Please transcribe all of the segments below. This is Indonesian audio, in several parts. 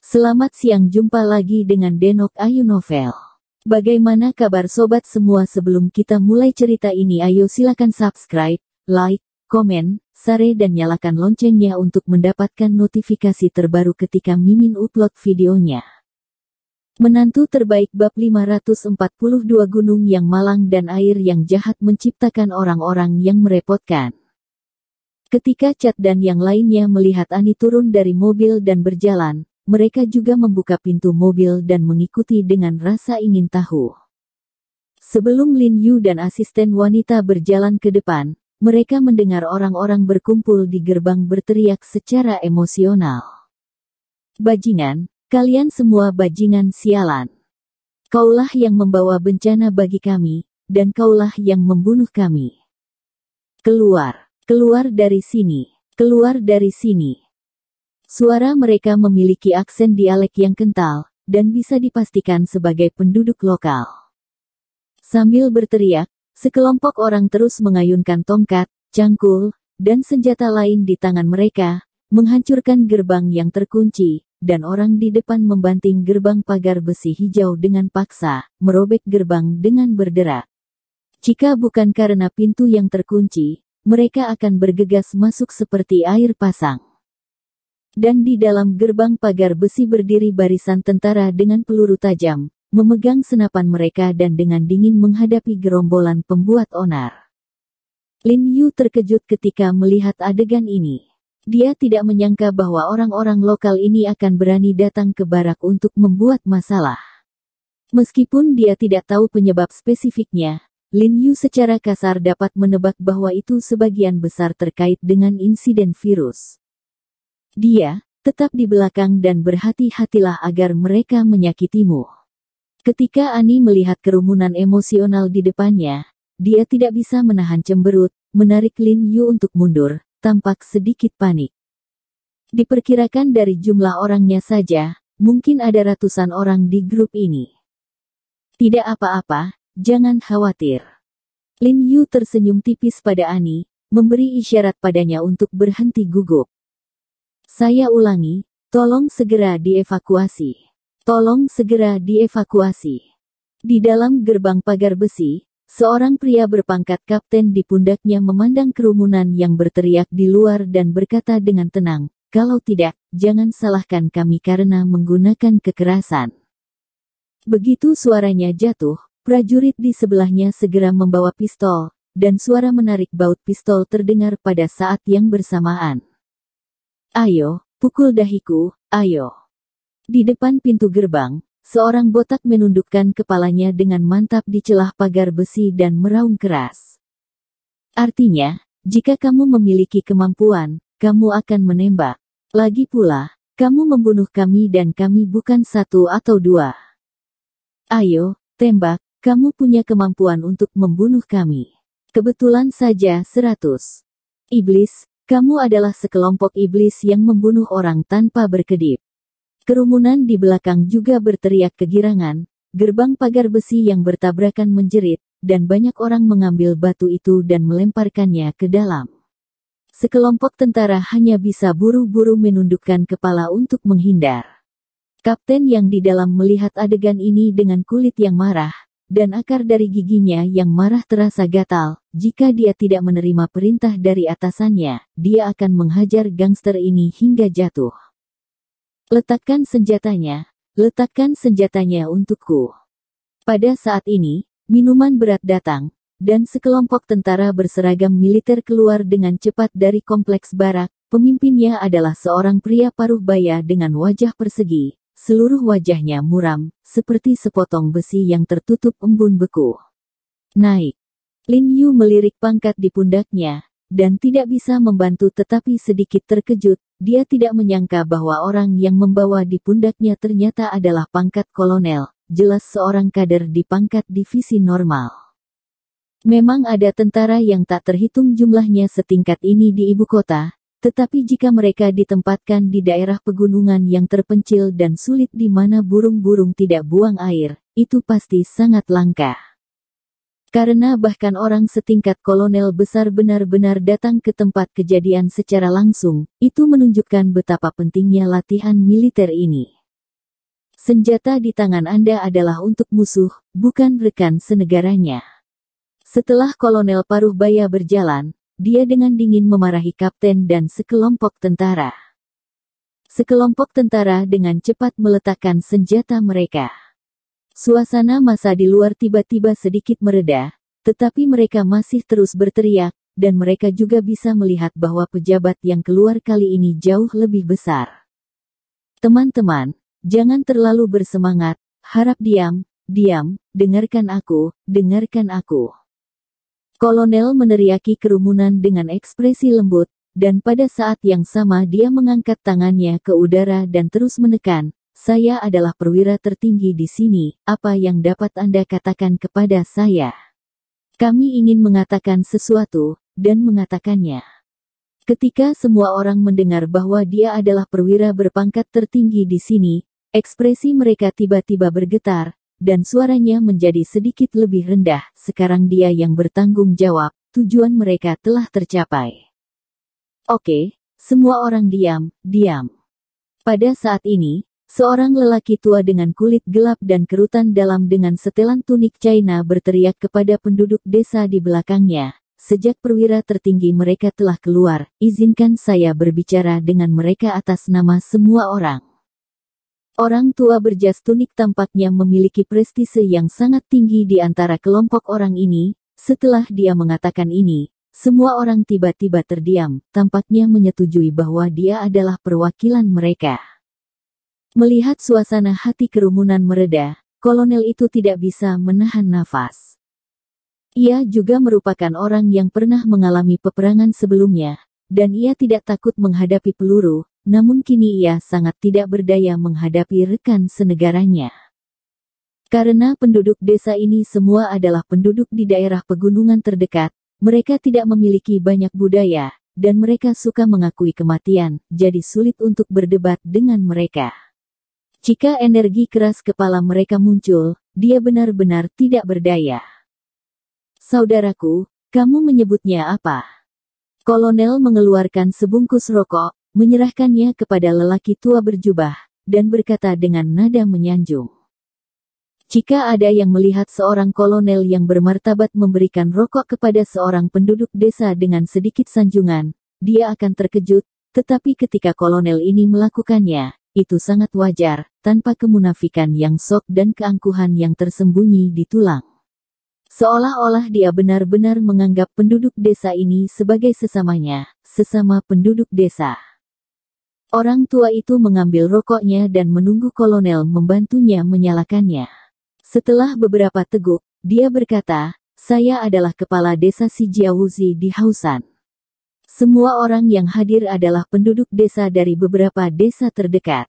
Selamat siang, jumpa lagi dengan Denok Ayu Novel. Bagaimana kabar sobat semua? Sebelum kita mulai cerita ini, ayo silakan subscribe, like, komen, share dan nyalakan loncengnya untuk mendapatkan notifikasi terbaru ketika Mimin upload videonya. Menantu terbaik bab 542, gunung yang malang dan air yang jahat menciptakan orang-orang yang merepotkan. Ketika Chad dan yang lainnya melihat Ani turun dari mobil dan berjalan, mereka juga membuka pintu mobil dan mengikuti dengan rasa ingin tahu. Sebelum Lin Yu dan asisten wanita berjalan ke depan, mereka mendengar orang-orang berkumpul di gerbang berteriak secara emosional. "Bajingan, kalian semua bajingan sialan. Kaulah yang membawa bencana bagi kami, dan kaulah yang membunuh kami. Keluar, keluar dari sini, keluar dari sini." Suara mereka memiliki aksen dialek yang kental, dan bisa dipastikan sebagai penduduk lokal. Sambil berteriak, sekelompok orang terus mengayunkan tongkat, cangkul, dan senjata lain di tangan mereka, menghancurkan gerbang yang terkunci, dan orang di depan membanting gerbang pagar besi hijau dengan paksa, merobek gerbang dengan berderak. Jika bukan karena pintu yang terkunci, mereka akan bergegas masuk seperti air pasang. Dan di dalam gerbang pagar besi berdiri barisan tentara dengan peluru tajam, memegang senapan mereka dan dengan dingin menghadapi gerombolan pembuat onar. Lin Yu terkejut ketika melihat adegan ini. Dia tidak menyangka bahwa orang-orang lokal ini akan berani datang ke barak untuk membuat masalah. Meskipun dia tidak tahu penyebab spesifiknya, Lin Yu secara kasar dapat menebak bahwa itu sebagian besar terkait dengan insiden virus. Dia tetap di belakang dan berhati-hatilah agar mereka menyakitimu. Ketika Ani melihat kerumunan emosional di depannya, dia tidak bisa menahan cemberut, menarik Lin Yu untuk mundur, tampak sedikit panik. Diperkirakan dari jumlah orangnya saja, mungkin ada ratusan orang di grup ini. Tidak apa-apa, jangan khawatir. Lin Yu tersenyum tipis pada Ani, memberi isyarat padanya untuk berhenti gugup. Saya ulangi, tolong segera dievakuasi. Tolong segera dievakuasi. Di dalam gerbang pagar besi, seorang pria berpangkat kapten di pundaknya memandang kerumunan yang berteriak di luar dan berkata dengan tenang, "Kalau tidak, jangan salahkan kami karena menggunakan kekerasan." Begitu suaranya jatuh, prajurit di sebelahnya segera membawa pistol, dan suara menarik baut pistol terdengar pada saat yang bersamaan. "Ayo, pukul dahiku, ayo." Di depan pintu gerbang, seorang botak menundukkan kepalanya dengan mantap di celah pagar besi dan meraung keras. "Artinya, jika kamu memiliki kemampuan, kamu akan menembak. Lagi pula, kamu membunuh kami dan kami bukan satu atau dua. Ayo, tembak, kamu punya kemampuan untuk membunuh kami. Kebetulan saja 100. Iblis. Kamu adalah sekelompok iblis yang membunuh orang tanpa berkedip." Kerumunan di belakang juga berteriak kegirangan, gerbang pagar besi yang bertabrakan menjerit, dan banyak orang mengambil batu itu dan melemparkannya ke dalam. Sekelompok tentara hanya bisa buru-buru menundukkan kepala untuk menghindar. Kapten yang di dalam melihat adegan ini dengan kulit yang marah, dan akar dari giginya yang marah terasa gatal. Jika dia tidak menerima perintah dari atasannya, dia akan menghajar gangster ini hingga jatuh. Letakkan senjatanya untukku." Pada saat ini, minuman berat datang, dan sekelompok tentara berseragam militer keluar dengan cepat dari kompleks barak. Pemimpinnya adalah seorang pria paruh baya dengan wajah persegi, seluruh wajahnya muram, seperti sepotong besi yang tertutup embun beku. "Naik." Lin Yu melirik pangkat di pundaknya, dan tidak bisa membantu tetapi sedikit terkejut. Dia tidak menyangka bahwa orang yang membawa di pundaknya ternyata adalah pangkat kolonel, jelas seorang kader di pangkat divisi normal. Memang ada tentara yang tak terhitung jumlahnya setingkat ini di ibu kota, tetapi jika mereka ditempatkan di daerah pegunungan yang terpencil dan sulit di mana burung-burung tidak buang air, itu pasti sangat langka. Karena bahkan orang setingkat kolonel besar benar-benar datang ke tempat kejadian secara langsung, itu menunjukkan betapa pentingnya latihan militer ini. Senjata di tangan Anda adalah untuk musuh, bukan rekan senegaranya. Setelah Kolonel Paruhbaya berjalan, dia dengan dingin memarahi kapten dan sekelompok tentara. Sekelompok tentara dengan cepat meletakkan senjata mereka. Suasana massa di luar tiba-tiba sedikit mereda, tetapi mereka masih terus berteriak, dan mereka juga bisa melihat bahwa pejabat yang keluar kali ini jauh lebih besar. Teman-teman, jangan terlalu bersemangat, harap diam, dengarkan aku, dengarkan aku. Kolonel meneriaki kerumunan dengan ekspresi lembut, dan pada saat yang sama dia mengangkat tangannya ke udara dan terus menekan, "Saya adalah perwira tertinggi di sini, apa yang dapat Anda katakan kepada saya?" Kami ingin mengatakan sesuatu, dan mengatakannya. Ketika semua orang mendengar bahwa dia adalah perwira berpangkat tertinggi di sini, ekspresi mereka tiba-tiba bergetar, dan suaranya menjadi sedikit lebih rendah. Sekarang dia yang bertanggung jawab, tujuan mereka telah tercapai. Oke, semua orang diam. Pada saat ini, seorang lelaki tua dengan kulit gelap dan kerutan dalam dengan setelan tunik China berteriak kepada penduduk desa di belakangnya, "Sejak perwira tertinggi mereka telah keluar, izinkan saya berbicara dengan mereka atas nama semua orang." Orang tua berjas tunik tampaknya memiliki prestise yang sangat tinggi di antara kelompok orang ini. Setelah dia mengatakan ini, semua orang tiba-tiba terdiam, tampaknya menyetujui bahwa dia adalah perwakilan mereka. Melihat suasana hati kerumunan mereda, kolonel itu tidak bisa menahan nafas. Ia juga merupakan orang yang pernah mengalami peperangan sebelumnya, dan ia tidak takut menghadapi peluru, namun kini ia sangat tidak berdaya menghadapi rekan senegaranya. Karena penduduk desa ini semua adalah penduduk di daerah pegunungan terdekat, mereka tidak memiliki banyak budaya, dan mereka suka mengakui kematian, jadi sulit untuk berdebat dengan mereka. Jika energi keras kepala mereka muncul, dia benar-benar tidak berdaya. "Saudaraku, kamu menyebutnya apa?" Kolonel mengeluarkan sebungkus rokok, menyerahkannya kepada lelaki tua berjubah, dan berkata dengan nada menyanjung. Jika ada yang melihat seorang kolonel yang bermartabat memberikan rokok kepada seorang penduduk desa dengan sedikit sanjungan, dia akan terkejut, tetapi ketika kolonel ini melakukannya, itu sangat wajar, tanpa kemunafikan yang sok dan keangkuhan yang tersembunyi di tulang. Seolah-olah dia benar-benar menganggap penduduk desa ini sebagai sesamanya, sesama penduduk desa. Orang tua itu mengambil rokoknya dan menunggu kolonel membantunya menyalakannya. Setelah beberapa teguk, dia berkata, "Saya adalah kepala desa Sijiawuzi di Hausan. Semua orang yang hadir adalah penduduk desa dari beberapa desa terdekat.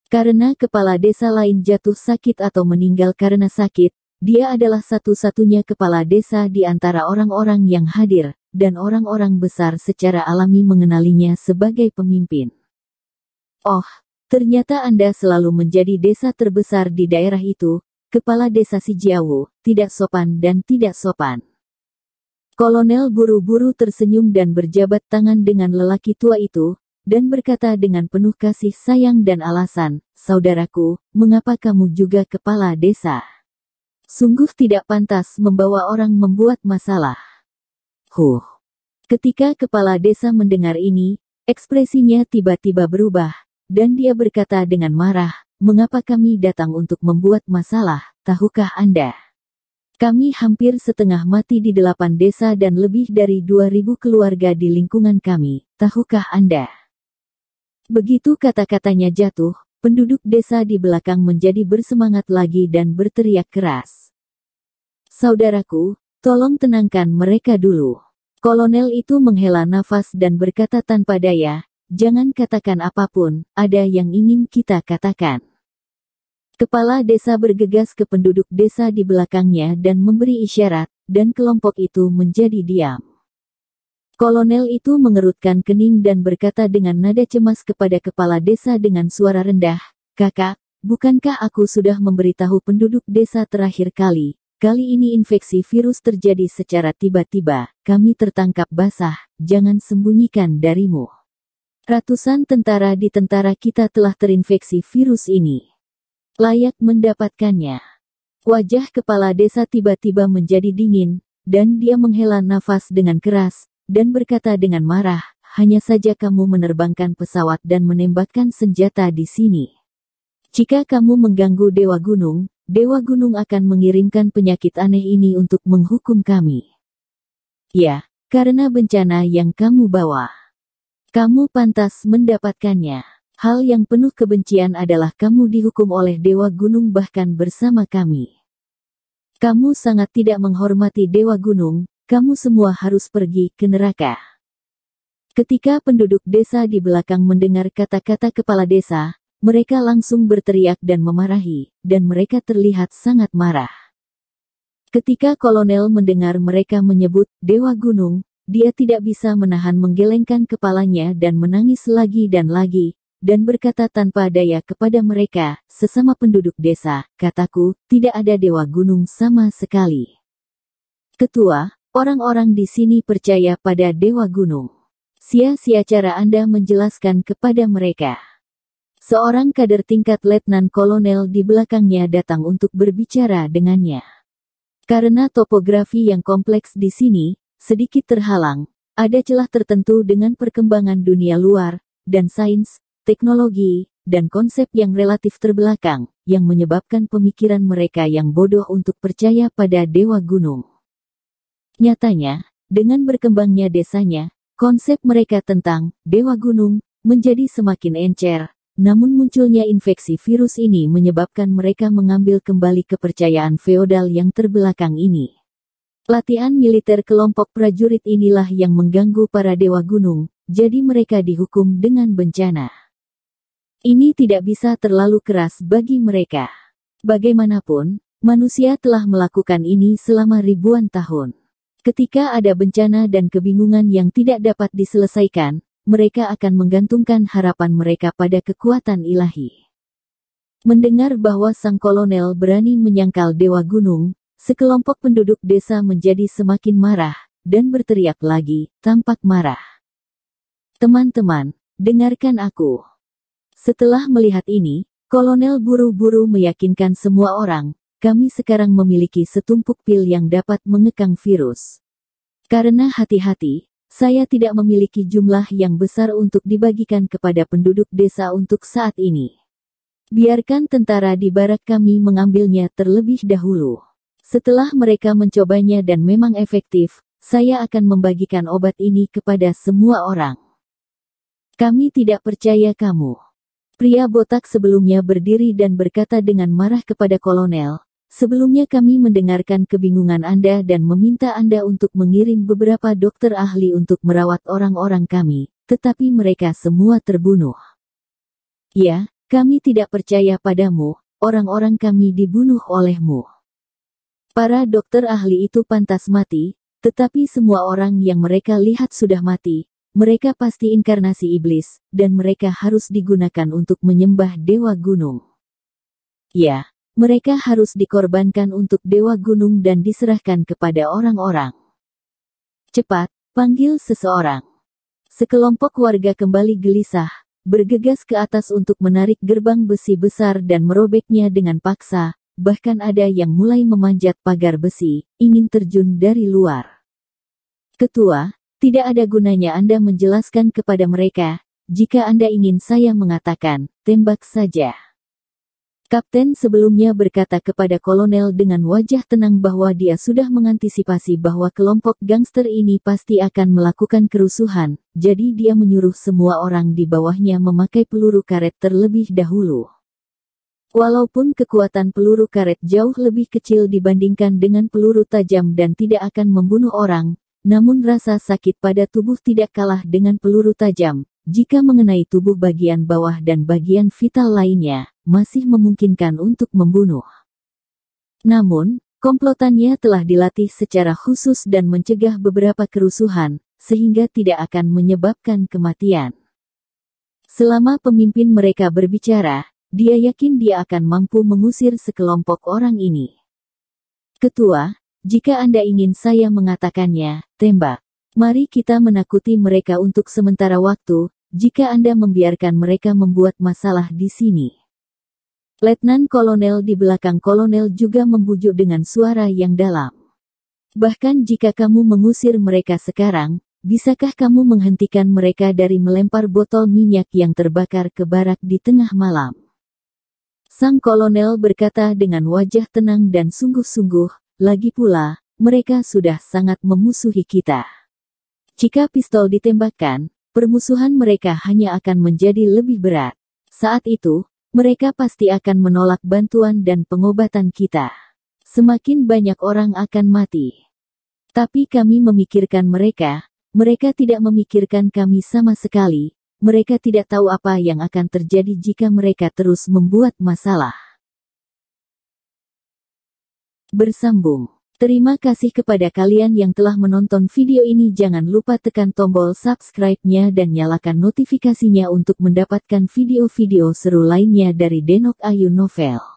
Karena kepala desa lain jatuh sakit atau meninggal karena sakit, dia adalah satu-satunya kepala desa di antara orang-orang yang hadir, dan orang-orang besar secara alami mengenalinya sebagai pemimpin. Oh, ternyata Anda selalu menjadi desa terbesar di daerah itu, kepala desa Sijiawu, tidak sopan dan tidak sopan." Kolonel buru-buru tersenyum dan berjabat tangan dengan lelaki tua itu, dan berkata dengan penuh kasih sayang dan alasan, "Saudaraku, mengapa kamu juga kepala desa? Sungguh tidak pantas membawa orang membuat masalah." Ketika kepala desa mendengar ini, ekspresinya tiba-tiba berubah, dan dia berkata dengan marah, "Mengapa kami datang untuk membuat masalah, tahukah Anda? Kami hampir setengah mati di 8 desa dan lebih dari 2.000 keluarga di lingkungan kami, tahukah Anda?" Begitu kata-katanya jatuh, penduduk desa di belakang menjadi bersemangat lagi dan berteriak keras. "Saudaraku, tolong tenangkan mereka dulu." Kolonel itu menghela nafas dan berkata tanpa daya, "Jangan katakan apapun, ada yang ingin kita katakan." Kepala desa bergegas ke penduduk desa di belakangnya dan memberi isyarat, dan kelompok itu menjadi diam. Kolonel itu mengerutkan kening dan berkata dengan nada cemas kepada kepala desa dengan suara rendah, "Kakak, bukankah aku sudah memberitahu penduduk desa terakhir kali? Kali ini infeksi virus terjadi secara tiba-tiba, kami tertangkap basah, jangan sembunyikan darimu. Ratusan tentara di tentara kita telah terinfeksi virus ini." layak mendapatkannya. Wajah kepala desa tiba-tiba menjadi dingin, dan dia menghela nafas dengan keras, dan berkata dengan marah, hanya saja kamu menerbangkan pesawat dan menembakkan senjata di sini. Jika kamu mengganggu Dewa Gunung akan mengirimkan penyakit aneh ini untuk menghukum kami. Ya, karena bencana yang kamu bawa. Kamu pantas mendapatkannya. Hal yang penuh kebencian adalah kamu dihukum oleh Dewa Gunung bahkan bersama kami. Kamu sangat tidak menghormati Dewa Gunung, kamu semua harus pergi ke neraka. Ketika penduduk desa di belakang mendengar kata-kata kepala desa, mereka langsung berteriak dan memarahi, dan mereka terlihat sangat marah. Ketika kolonel mendengar mereka menyebut Dewa Gunung, dia tidak bisa menahan menggelengkan kepalanya dan menangis lagi dan berkata tanpa daya kepada mereka, sesama penduduk desa, kataku, tidak ada Dewa Gunung sama sekali. Ketua, orang-orang di sini percaya pada Dewa Gunung. Sia-sia cara Anda menjelaskan kepada mereka. Seorang kader tingkat letnan kolonel di belakangnya datang untuk berbicara dengannya. Karena topografi yang kompleks di sini, sedikit terhalang, ada celah tertentu dengan perkembangan dunia luar, dan sains, teknologi, dan konsep yang relatif terbelakang, yang menyebabkan pemikiran mereka yang bodoh untuk percaya pada Dewa Gunung. Nyatanya, dengan berkembangnya desanya, konsep mereka tentang Dewa Gunung menjadi semakin encer, namun munculnya infeksi virus ini menyebabkan mereka mengambil kembali kepercayaan feodal yang terbelakang ini. Latihan militer kelompok prajurit inilah yang mengganggu para Dewa Gunung, jadi mereka dihukum dengan bencana. Ini tidak bisa terlalu keras bagi mereka. Bagaimanapun, manusia telah melakukan ini selama ribuan tahun. Ketika ada bencana dan kebingungan yang tidak dapat diselesaikan, mereka akan menggantungkan harapan mereka pada kekuatan ilahi. Mendengar bahwa sang kolonel berani menyangkal Dewa Gunung, sekelompok penduduk desa menjadi semakin marah, dan berteriak lagi, tampak marah. Teman-teman, dengarkan aku. Setelah melihat ini, kolonel buru-buru meyakinkan semua orang, kami sekarang memiliki setumpuk pil yang dapat mengekang virus. Karena hati-hati, saya tidak memiliki jumlah yang besar untuk dibagikan kepada penduduk desa untuk saat ini. Biarkan tentara di barak kami mengambilnya terlebih dahulu. Setelah mereka mencobanya dan memang efektif, saya akan membagikan obat ini kepada semua orang. Kami tidak percaya kamu. Pria botak sebelumnya berdiri dan berkata dengan marah kepada kolonel, sebelumnya kami mendengarkan kebingungan Anda dan meminta Anda untuk mengirim beberapa dokter ahli untuk merawat orang-orang kami, tetapi mereka semua terbunuh. Ya, kami tidak percaya padamu, orang-orang kami dibunuh olehmu. Para dokter ahli itu pantas mati, tetapi semua orang yang mereka lihat sudah mati. Mereka pasti inkarnasi iblis, dan mereka harus digunakan untuk menyembah Dewa Gunung. Ya, mereka harus dikorbankan untuk Dewa Gunung dan diserahkan kepada orang-orang. Cepat, panggil seseorang. Sekelompok warga kembali gelisah, bergegas ke atas untuk menarik gerbang besi besar dan merobeknya dengan paksa, bahkan ada yang mulai memanjat pagar besi, ingin terjun dari luar. Ketua, tidak ada gunanya Anda menjelaskan kepada mereka, jika Anda ingin saya mengatakan, tembak saja. Kapten sebelumnya berkata kepada kolonel dengan wajah tenang bahwa dia sudah mengantisipasi bahwa kelompok gangster ini pasti akan melakukan kerusuhan, jadi dia menyuruh semua orang di bawahnya memakai peluru karet terlebih dahulu. Walaupun kekuatan peluru karet jauh lebih kecil dibandingkan dengan peluru tajam dan tidak akan membunuh orang, namun rasa sakit pada tubuh tidak kalah dengan peluru tajam, jika mengenai tubuh bagian bawah dan bagian vital lainnya, masih memungkinkan untuk membunuh. Namun, komplotannya telah dilatih secara khusus dan mencegah beberapa kerusuhan, sehingga tidak akan menyebabkan kematian. Selama pemimpin mereka berbicara, dia yakin dia akan mampu mengusir sekelompok orang ini. Ketua, jika Anda ingin saya mengatakannya, tembak. Mari kita menakuti mereka untuk sementara waktu, jika Anda membiarkan mereka membuat masalah di sini. Letnan Kolonel di belakang Kolonel juga membujuk dengan suara yang dalam. Bahkan jika kamu mengusir mereka sekarang, bisakah kamu menghentikan mereka dari melempar botol minyak yang terbakar ke barak di tengah malam? Sang Kolonel berkata dengan wajah tenang dan sungguh-sungguh, lagi pula, mereka sudah sangat memusuhi kita. Jika pistol ditembakkan, permusuhan mereka hanya akan menjadi lebih berat. Saat itu, mereka pasti akan menolak bantuan dan pengobatan kita. Semakin banyak orang akan mati. Tapi kami memikirkan mereka tidak memikirkan kami sama sekali. Mereka tidak tahu apa yang akan terjadi jika mereka terus membuat masalah. Bersambung. Terima kasih kepada kalian yang telah menonton video ini. Jangan lupa tekan tombol subscribe-nya dan nyalakan notifikasinya untuk mendapatkan video-video seru lainnya dari Denok Ayu Novel.